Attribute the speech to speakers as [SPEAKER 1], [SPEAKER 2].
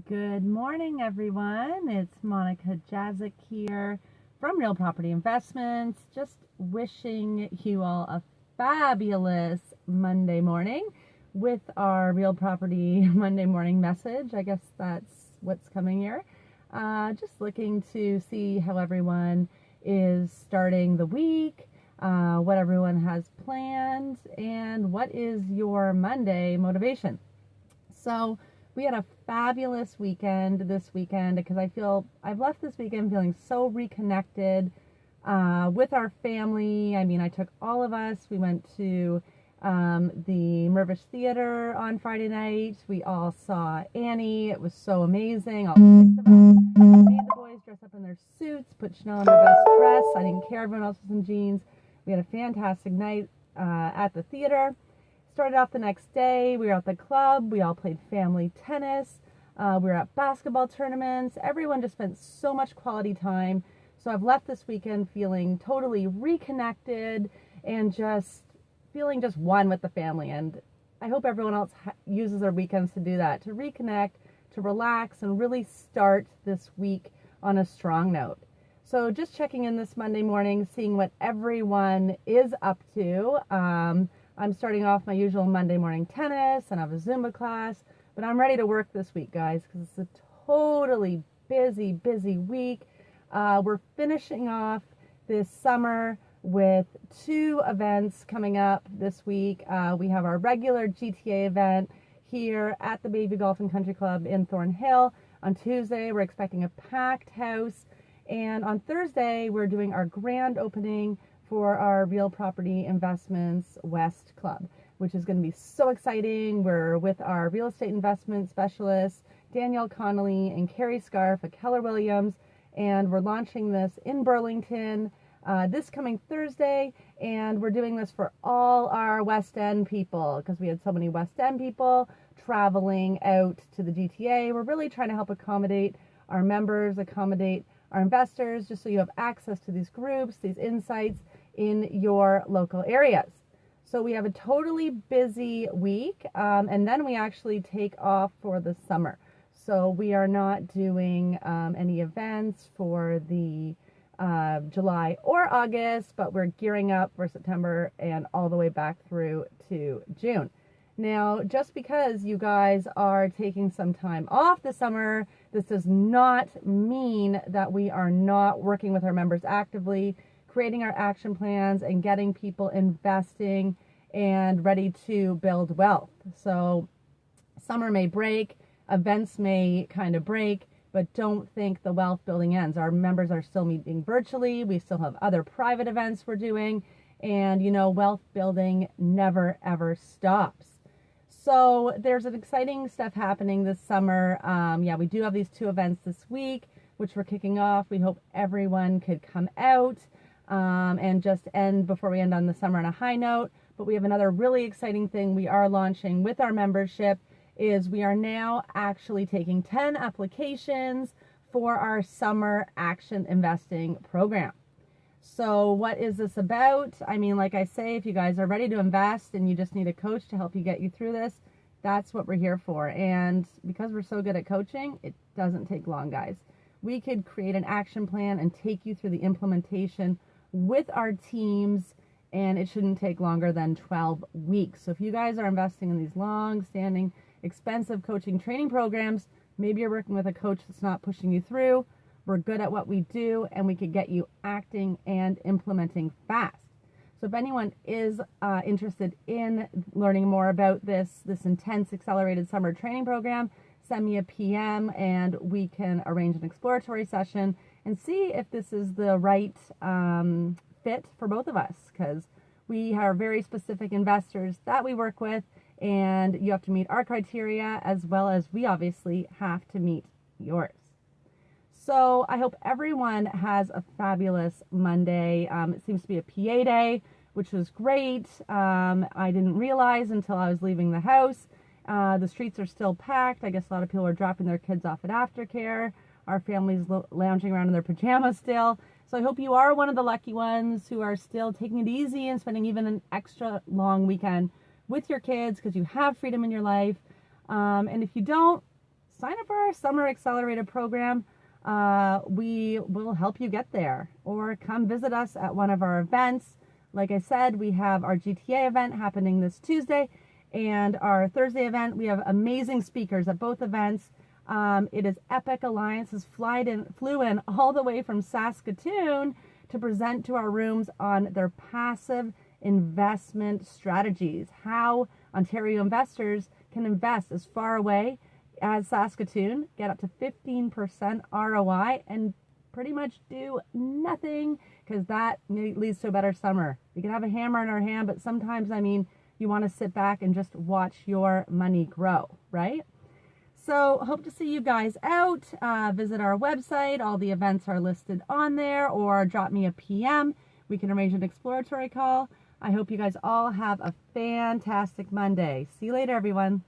[SPEAKER 1] Good morning, everyone. It's Monica Jazik here from Real Property Investments. Just wishing you all a fabulous Monday morning with our Real Property Monday morning message. I guess that's what's coming here. Just looking to see how everyone is starting the week, what everyone has planned, and what is your Monday motivation. So, we had a fabulous weekend this weekend because I've left this weekend feeling so reconnected with our family. I mean, I took all of us. We went to the Mirvish Theater on Friday night. We all saw Annie. It was so amazing. All 6 of us made the boys dress up in their suits, put Chanel in her best dress. I didn't care. Everyone else was in jeans. We had a fantastic night at the theater. Started off the next day, we were at the club, we all played family tennis, we were at basketball tournaments. Everyone just spent so much quality time. So I've left this weekend feeling totally reconnected and just feeling just one with the family. And I hope everyone else uses their weekends to do that, to reconnect, to relax, and really start this week on a strong note. So just checking in this Monday morning, seeing what everyone is up to. I'm starting off my usual Monday morning tennis and I have a Zumba class, but I'm ready to work this week, guys, because it's a totally busy week. We're finishing off this summer with 2 events coming up this week. We have our regular GTA event here at the Bayview Golf and Country Club in Thornhill. On Tuesday, we're expecting a packed house. And on Thursday, we're doing our grand opening for our Real Property Investments West Club, which is going to be so exciting. We're with our real estate investment specialists, Danielle Connolly and Carrie Scarf at Keller Williams, and we're launching this in Burlington this coming Thursday, and we're doing this for all our West End people because we had so many West End people traveling out to the GTA. We're really trying to help accommodate our members, accommodate our investors, just so you have access to these groups, these insights in your local areas. So we have a totally busy week, and then we actually take off for the summer. So we are not doing any events for the July or August, but we're gearing up for September and all the way back through to June. Now, just because you guys are taking some time off this summer, this does not mean that we are not working with our members actively, creating our action plans and getting people investing and ready to build wealth. So summer may break, events may kind of break, but don't think the wealth building ends. Our members are still meeting virtually. We still have other private events we're doing. And, wealth building never, ever stops. So there's an exciting stuff happening this summer. We do have these 2 events this week, which we're kicking off. We hope everyone could come out and just end before we end on the summer on a high note. But we have another really exciting thing we are launching with our membership is we are now actually taking 10 applications for our summer action investing program. So what is this about? I mean, like I say, if you guys are ready to invest and you just need a coach to help you get you through this, that's what we're here for. And because we're so good at coaching, it doesn't take long, guys. We could create an action plan and take you through the implementation with our teams, and it shouldn't take longer than 12 weeks. So if you guys are investing in these long-standing, expensive coaching training programs, maybe you're working with a coach that's not pushing you through. We're good at what we do, and we could get you acting and implementing fast. So if anyone is interested in learning more about this intense accelerated summer training program, send me a PM and we can arrange an exploratory session and see if this is the right fit for both of us, because we are very specific investors that we work with, and you have to meet our criteria as well as we obviously have to meet yours. So I hope everyone has a fabulous Monday. It seems to be a PA day, which was great. I didn't realize until I was leaving the house. The streets are still packed. I guess a lot of people are dropping their kids off at aftercare. Our family's lounging around in their pajamas still. So I hope you are one of the lucky ones who are still taking it easy and spending even an extra long weekend with your kids because you have freedom in your life. And if you don't, sign up for our Summer Accelerated program. We will help you get there, or come visit us at one of our events. Like I said, we have our GTA event happening this Tuesday, and our Thursday event. We have amazing speakers at both events. It is Epic Alliances flew in all the way from Saskatoon to present to our rooms on their passive investment strategies, how Ontario investors can invest as far away as Saskatoon, get up to 15% ROI, and pretty much do nothing, because that leads to a better summer. We can have a hammer in our hand, but sometimes, I mean, you want to sit back and just watch your money grow, right? So hope to see you guys out. Visit our website. All the events are listed on there, or drop me a PM. We can arrange an exploratory call. I hope you guys all have a fantastic Monday. See you later, everyone.